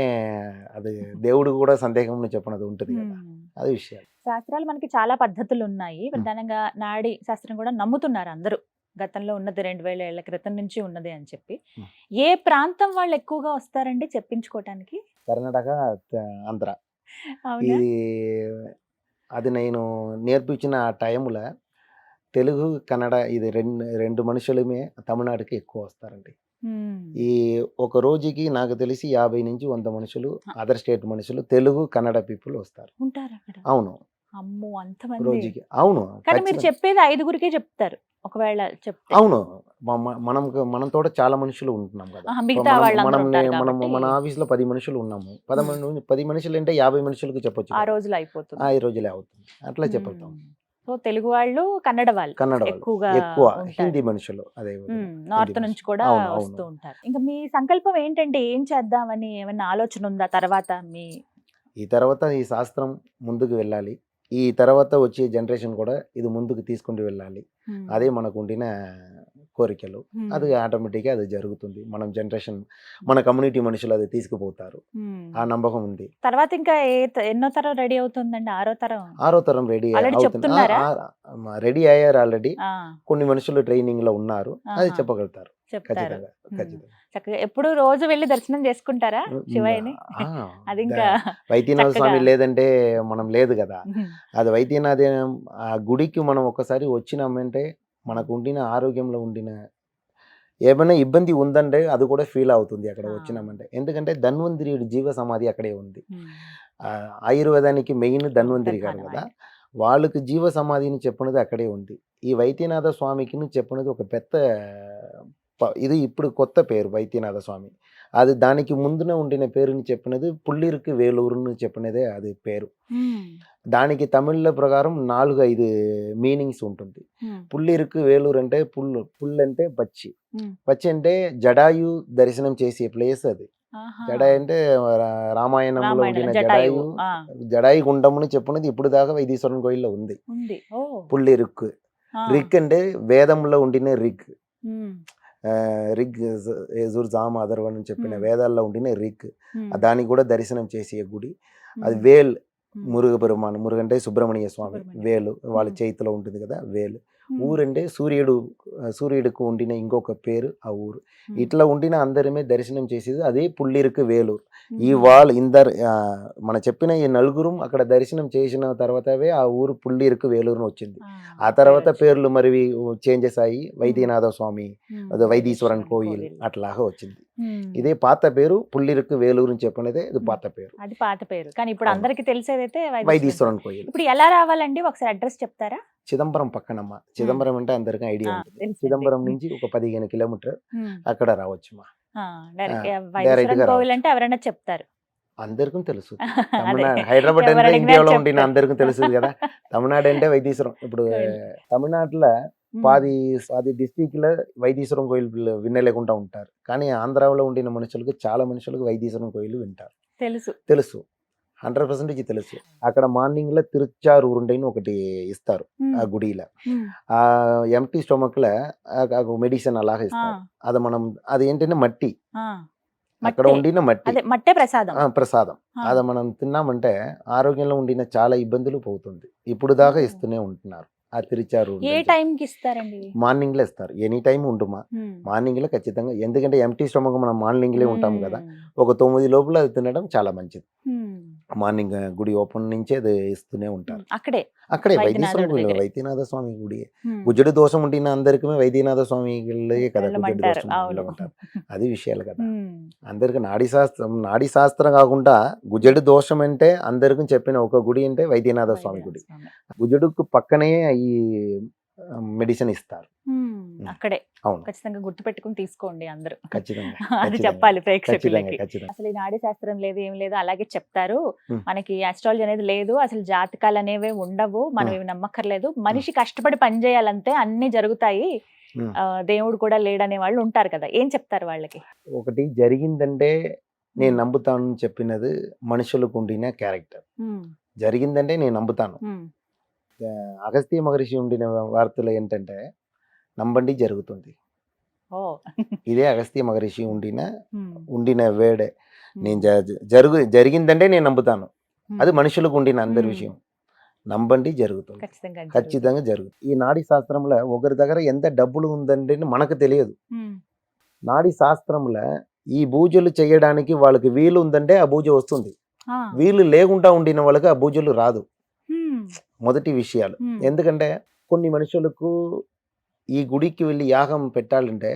అది దేవుడు కూడా సందేహం చెప్పినది ఉంటుంది కదా, ఉమ్. అది విషయాలు. శాస్త్రాలు మనకి చాలా పద్ధతులు ఉన్నాయి. ప్రధానంగా నాడీ శాస్త్రం కూడా నమ్ముతున్నారు అందరూ. గతంలో ఉన్నది 2000 ఏళ్ల క్రితం నుంచి ఉన్నది అని చెప్పి. ఉమ్. ఏ ప్రాంతం వాళ్ళు ఎక్కువగా వస్తారండి చెప్పించుకోవటానికి? కర్ణాటక, ఆంధ్ర. అవునా? ఇది అది నేను నేర్పించిన ఆ టైంలో తెలుగు కన్నడ ఇది రెండు మనుషులమే తమిళనాడుకి ఎక్కువ వస్తారండి. ఉమ్. ఈ ఒక రోజుకి నాకు తెలిసి 50 నుంచి 100 మనుషులు అదర్ స్టేట్ మనుషులు తెలుగు కన్నడ పీపుల్ వస్తారు. ఉంటారు అక్కడ? అవును, అమ్మో, అంతమంది! రోజుకి. అవును, కానీ మీరు ఖచ్చితంగా. చెప్పేది 5గురికే చెప్తారు ఒకవేళ చెప్తే. అవును, మనతో చాలా మనుషులు ఉంటున్నాం కదా. ఆహా, మిగతా వాళ్ళందరూ ఉంటారు మనం కాబట్టి మన ఆఫీస్లో 10 మనుషులు ఉన్నాము. 10 మనుషులు అంటే 50 మనుషులకు చెప్పొచ్చు ఆ కదా. రోజులో అయిపోతుంది. 5 రోజులే అవుతుంది, అట్లా చెప్పగలుగుతాం. సో తెలుగు వాళ్ళు, కన్నడ వాళ్ళు కన్నడ వాళ్ళు ఎక్కువగా ఎక్కువ, ఉంటారు. హిందీ మనుషులు అదే విధంగా. నార్త్ హిందీ నుంచి మనుషులు. కూడా అవును, వస్తూ అవును. ఉంటారు. ఇంకా మీ సంకల్పం ఏంటంటే ఏం చేద్దామని ఏమైనా ఆలోచన ఉందా తర్వాత మీ? ఈ తర్వాత ఈ శాస్త్రం ముందుకు వెళ్ళాలి, ఈ తర్వాత వచ్చే జనరేషన్ కూడా ఇది ముందుకు తీసుకుంటూ వెళ్ళాలి. అదే మనకు ఉండిన కోరికలు. అది ఆటోమేటిక్గా అది జరుగుతుంది. మనం జనరేషన్, మన కమ్యూనిటీ మనుషులు అది తీసుకుపోతారు, ఆ నమ్మకం ఉంది. తర్వాత ఇంకా ఎన్నో తరం రెడీ అవుతుందండి? 6వ తరం? 6వ తరం రెడీ Already అవుతుంది. చెప్తున్నారా? రెడీ అయ్యారు ఆల్రెడీ. ఆ, కొన్ని మనుషులు ట్రైనింగ్ లో ఉన్నారు, అది ఆహా. చెప్పగలుగుతారు. చెప్తారు. ఖచ్చితంగా, ఖచ్చితంగా. చక్కగా ఎప్పుడు రోజు వెళ్ళి దర్శనం చేసుకుంటారా శివయ్యని? ఆ, అది ఇంకా వైద్యనాథ చక్కగా. స్వామి లేదంటే మనం లేదు కదా. అది వైద్యనాథ ఆ గుడికి మనం ఒకసారి వచ్చినామంటే మనకు ఉండిన ఆరోగ్యంలో ఉండిన ఏమైనా ఇబ్బంది ఉందంటే అది కూడా ఫీల్ అవుతుంది అక్కడ వచ్చినామంటే. ఎందుకంటే ధన్వంతరి జీవ సమాధి అక్కడే ఉంది. ఆయుర్వేదానికి మెయిన్ ధన్వంతరి గారు కదా, వాళ్ళకి జీవ సమాధిని చెప్పినది అక్కడే ఉంది. ఈ వైద్యనాథ స్వామికి చెప్పినది ఒక పెద్ద ఇది ఇప్పుడు కొత్త పేరు వైద్యనాథ స్వామి. అది దానికి ముందున ఉండిన పేరుని చెప్పినది పుల్లిరుకు వేలూరుని చెప్పినదే అది పేరు. దానికి తమిళ్ల ప్రకారం 4-5 మీనింగ్స్ ఉంటుంది. పుల్లిరుకు వేలూరు అంటే పుల్లు అంటే పచ్చి, పచ్చి అంటే జడాయు దర్శనం చేసే ప్లేస్ అది. జడాయు అంటే రామాయణంలో ఉండిన జడాయు గుండముని చెప్పినది ఇప్పుడు దాకా వైదీశ్వరన్ కోయిల్లో ఉంది. పుల్లిరుక్కు. రిక్ అంటే వేదంలో ఉండిన రిగ్, రిగ్ జామ అదర్వన్ అని చెప్పిన వేదాల్లో ఉండిన రిగ్. దానికి కూడా దర్శనం చేసే గుడి అది. వేల్ మురుగ అంటే సుబ్రహ్మణ్య స్వామి వేలు వాళ్ళ చేతిలో ఉంటుంది కదా, వేలు. ఊరంటే సూర్యుడికి ఉండిన ఇంకొక పేరు ఆ ఊరు. ఇట్లా ఉండిన అందరమే దర్శనం చేసేది అదే పుల్లిరుకు వేలూరు. ఈ మన చెప్పిన ఈ నలుగురు అక్కడ దర్శనం చేసిన తర్వాతవే ఆ ఊరు పుల్లిరుకు వేలూరును వచ్చింది. ఆ తర్వాత పేర్లు మరి చేంజెస్ అయ్యి వైద్యనాథ స్వామి, వైదీశ్వరన్ కోయిల్ అట్లాగా వచ్చింది. ఇదే పాత పేరు పుల్లిరుకు వేలూరు అని చెప్పినదే ఇది పాత పేరు. అది పాత పేరు, కానీ ఇప్పుడు అందరికి తెలిసేదైతే వైదీశ్వరన్ కోయిల్. ఇప్పుడు ఎలా రావాలండి ఒకసారి అడ్రస్ చెప్తారా? చిదంబరం పక్కనమ్మా. చిదంబరం అంటే అందరికీ ఐడియా ఉంటుంది. చిదంబరం నుంచి ఒక 15 కిలోమీటర్ అక్కడ రావచ్చుమా. కోవిల్ అంటే ఎవరైనా చెప్తారు, అందరికీ తెలుసు. తమిళనాడు, హైదరాబాద్ అంటే ఇండియాలో ఉండిన అందరికీ తెలుసు కదా. తమిళనాడు అంటే వైదీశ్వరం. ఇప్పుడు తమిళనాడులో 10 డిస్ట్రిక్ట్ లో వైదీశ్వరం కోయిల్ వినలేకుండా ఉంటారు, కానీ ఆంధ్రాలో ఉండిన మనుషులకు చాలా మనుషులకు వైదీశ్వరం కోయిల్ వింటారు, తెలుసు 100% తెలుసు. అక్కడ మార్నింగ్ లో తిరుచారు ఉరుండైని ఒకటి ఇస్తారు ఆ గుడిలో. ఆ ఎంటీ స్టొమక్ లో మెడిసిన్ అలాగా ఇస్తారు. అది మనం అది ఏంటంటే మట్టి, అక్కడ ఉండిన మట్టి ప్రసాదం. అది మనం తిన్నామంటే ఆరోగ్యంలో ఉండిన చాలా ఇబ్బందులు పోతుంది. ఇప్పుడు దాకా ఇస్తూనే ఉంటున్నారు. తిరిచారు ఏ టైంకి ఇస్తారండి ఇవి? మార్నింగ్ లో ఇస్తారు, ఎనీ టైం ఉండుమా ఉమ్. మార్నింగ్ లో ఖచ్చితంగా, ఎందుకంటే ఎంటీ స్టమక్ మనం మార్నింగ్ లో ఉంటాం కదా, ఉమ్. ఒక 9 లోపల అది తినడం చాలా మంచిది. ఉమ్. మార్నింగ్ గుడి ఓపెన్ నుంచే అది ఇస్తూనే ఉంటారు. అక్కడే అక్కడే వైద్యనాథుడి దగ్గరే. వైద్యనాథ స్వామి గుడి. ఉమ్. గుజ్జడి దోషం ఉండిన అందరికీ వైద్యనాథ స్వామి కదా గుజ్జడి వెళ్ళమంటారు. దోషం అవును. ఉంటారు. అది విషయాలు కదా. ఉమ్. అందరికి నాడీ శాస్త్రం కాకుండా గుజ్జడి దోషం అంటే అందరికీ చెప్పిన ఒక గుడి అంటే వైద్యనాథ స్వామి గుడి. స్వామి. గుజ్జడుకు పక్కనే ఈ మెడిసిన్ ఇస్తారు. అక్కడే అవును, ఖచ్చితంగా గుర్తు పెట్టుకుని తీసుకోండి అందరూ. ఖచ్చితంగా అది ఖచ్చితంగా, చెప్పాలి ఖచ్చితంగా ప్రేక్షకులకి. ఖచ్చితంగా. అసలు ఈ నాడీ శాస్త్రం లేదు ఏం లేదు అలాగే చెప్తారు. ఉమ్. మనకి ఆస్ట్రాలజీ అనేది లేదు, అసలు జాతకాలు అనేవి ఉండవు, మనం ఉమ్. ఇవి నమ్మక్కర్లేదు, మనిషి కష్టపడి పని చేయాలంతే అన్ని జరుగుతాయి, ఉమ్. దేవుడు కూడా లేడనే వాళ్ళు ఉంటారు కదా, ఏం చెప్తారు వాళ్ళకి? ఒకటి జరిగిందంటే నేను ఉమ్. నమ్ముతాను చెప్పినది మనుషులకు ఉండిన క్యారెక్టర్. ఉమ్. జరిగిందంటే నేను నమ్ముతాను. ఉమ్. అగస్త్య మహర్షి ఉండిన వార్తలు ఏంటంటే నమ్మండి జరుగుతుంది. ఓ. ఇదే అగస్త్య మహర్షి ఉమ్. ఉండిన వేడే. ఉమ్. నేను జరిగిందంటే నేను నమ్ముతాను, అది మనుషులకు ఉండిన అందరి ఉమ్. విషయం. నమ్మండి జరుగుతుంది, ఖచ్చితంగా జరుగుతుంది. ఖచ్చితంగా జరుగుతుంది. ఈ నాడీ శాస్త్రంలో ఒకరి దగ్గర ఎంత డబ్బులు ఉందంటే మనకు తెలియదు. ఉమ్. నాడీ శాస్త్రంలో ఈ పూజలు చేయడానికి వాళ్ళకి వీలు ఉందంటే ఆ పూజ వస్తుంది, ఆ. వీలు లేకుండా ఉండిన వాళ్ళకి ఆ పూజలు రాదు. ఉమ్. మొదటి విషయాలు. ఉమ్. ఎందుకంటే కొన్ని మనుషులకు ఈ గుడికి వెళ్ళి యాగం పెట్టాలంటే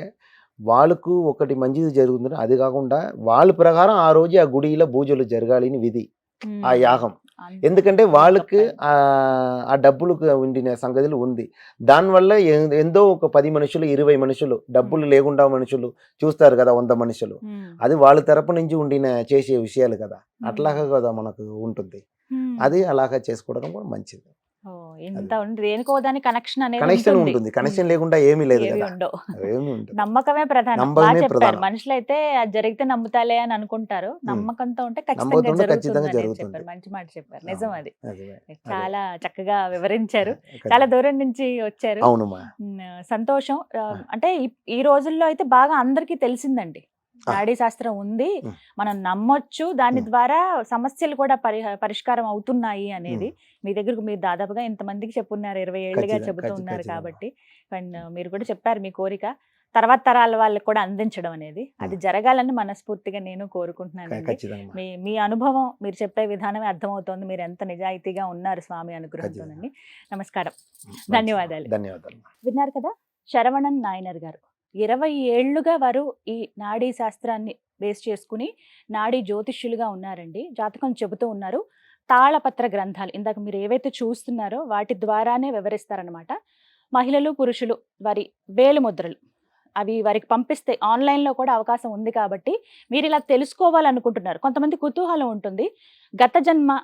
వాళ్ళకు ఒకటి మంచిది జరుగుతుంది, అది కాకుండా వాళ్ళ ప్రకారం ఆ రోజు ఆ గుడిలో పూజలు జరగాలి అని విధి, ఆ ఉమ్. యాగం. అంతే. ఎందుకంటే అది వాళ్ళకి గొప్ప. ఆ డబ్బులు ఉండిన సంగతులు ఉంది. దానివల్ల ఎంతో ఒక 10 మనుషులు 20 మనుషులు డబ్బులు లేకుండా మనుషులు చూస్తారు కదా, 100 మనుషులు, ఉమ్. అది వాళ్ళ తరపు నుంచి ఉండిన చేసే విషయాలు కదా, ఉమ్. అట్లాగా కదా మనకు ఉంటుంది. ఉమ్. అది అలాగా చేసుకోవడం కూడా మంచిది. ఓ, ఇంత ఉంది, దేనికో దాని కనెక్షన్ అనేది కనెక్షన్ ఉంటుంది. ఉంటుంది, కనెక్షన్ లేకుండా ఏమీ లేదు ఏవి కదా, ఉండవు. ఏమీ ఉంటుంది. నమ్మకమే ప్రధానం. నమ్మకమే బాగా చెప్పారు. ప్రధానం. మనుషులైతే అది జరిగితే నమ్ముతాలే అని అనుకుంటారు, నమ్మకంతో ఉంటే ఖచ్చితంగా నమ్మకంతో జరుగుతుంది ఖచ్చితంగా అనేది జరుగుతుంది. చెప్పారు. మంచి మాట చెప్పారు, నిజం అది. అదే, చాలా చక్కగా వివరించారు. అదే. చాలా దూరం నుంచి వచ్చారు. అవునుమా. సంతోషం. అంటే ఈ రోజుల్లో అయితే బాగా అందరికీ తెలిసిందండి, నాడీ శాస్త్రం ఉంది, మనం నమ్మొచ్చు, దాని ద్వారా సమస్యలు కూడా పరిష్కారం అవుతున్నాయి అనేది. మీ దగ్గరకు మీరు దాదాపుగా ఇంతమందికి చెప్పున్నారు, 20 ఏళ్ళుగా చెబుతూ ఉన్నారు కాబట్టి. అండ్ మీరు కూడా చెప్పారు మీ కోరిక తర్వాత తరాల వాళ్ళకి కూడా అందించడం అనేది, అది జరగాలని మనస్ఫూర్తిగా నేను కోరుకుంటున్నానండి. ఖచ్చితంగా. మీ అనుభవం, మీరు చెప్పే విధానమే అర్థమవుతోంది, మీరు ఎంత నిజాయితీగా ఉన్నారు స్వామి అనుగ్రహంతోనండి. నమస్కారం, ధన్యవాదాలు. ధన్యవాదాలు. విన్నారు కదా, శరవణన్ నాయనర్ గారు 20 ఏళ్లుగా వారు ఈ నాడీ శాస్త్రాన్ని బేస్ చేసుకుని నాడీ జ్యోతిష్యులుగా ఉన్నారండి. జాతకం చెబుతూ ఉన్నారు. తాళపత్ర గ్రంథాలు ఇందాక మీరు ఏవైతే చూస్తున్నారో వాటి ద్వారానే వివరిస్తారనమాట. మహిళలు పురుషులు వారి వేలు ముద్రలు అవి వారికి పంపిస్తే ఆన్లైన్లో కూడా అవకాశం ఉంది కాబట్టి మీరు ఇలా తెలుసుకోవాలనుకుంటున్నారు. కొంతమంది కుతూహలం ఉంటుంది, గత జన్మ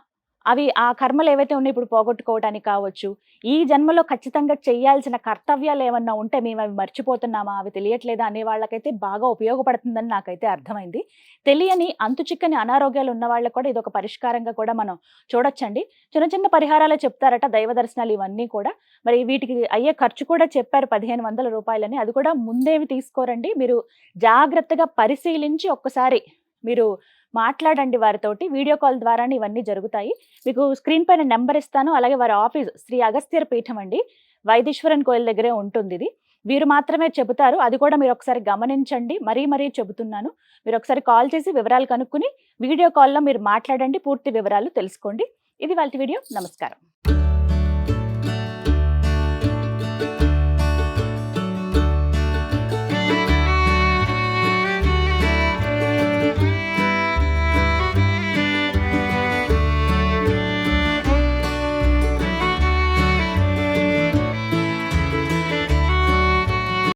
అవి ఆ కర్మలు ఏవైతే ఉన్నాయో ఇప్పుడు పోగొట్టుకోవడానికి కావచ్చు, ఈ జన్మలో ఖచ్చితంగా చేయాల్సిన కర్తవ్యాలు ఏమన్నా ఉంటే మేము అవి మర్చిపోతున్నామా, అవి తెలియట్లేదా అనే వాళ్ళకైతే బాగా ఉపయోగపడుతుందని నాకైతే అర్థమైంది. తెలియని అంతుచిక్కని అనారోగ్యాలు ఉన్న వాళ్ళకి కూడా ఇది ఒక పరిష్కారంగా కూడా మనం చూడొచ్చండి. చిన్న చిన్న పరిహారాలే చెప్తారట, దైవ దర్శనాలు ఇవన్నీ కూడా. మరి వీటికి అయ్యే ఖర్చు కూడా చెప్పారు 1500 రూపాయలని. అది కూడా ముందేవి తీసుకోరండి, మీరు జాగ్రత్తగా పరిశీలించి ఒక్కసారి మీరు మాట్లాడండి వారితోటి. వీడియో కాల్ ద్వారానే ఇవన్నీ జరుగుతాయి. మీకు స్క్రీన్ పైన నెంబర్ ఇస్తాను. అలాగే వారి ఆఫీస్ శ్రీ అగస్త్యర్ పీఠం అండి, వైదీశ్వరన్ కోయిల్ దగ్గరే ఉంటుంది ఇది. వీరు మాత్రమే చెబుతారు, అది కూడా మీరు ఒకసారి గమనించండి. మరీ చెబుతున్నాను, మీరు ఒకసారి కాల్ చేసి వివరాలు కనుక్కుని వీడియో కాల్లో మీరు మాట్లాడండి, పూర్తి వివరాలు తెలుసుకోండి. ఇది వాళ్ళ వీడియో. నమస్కారం.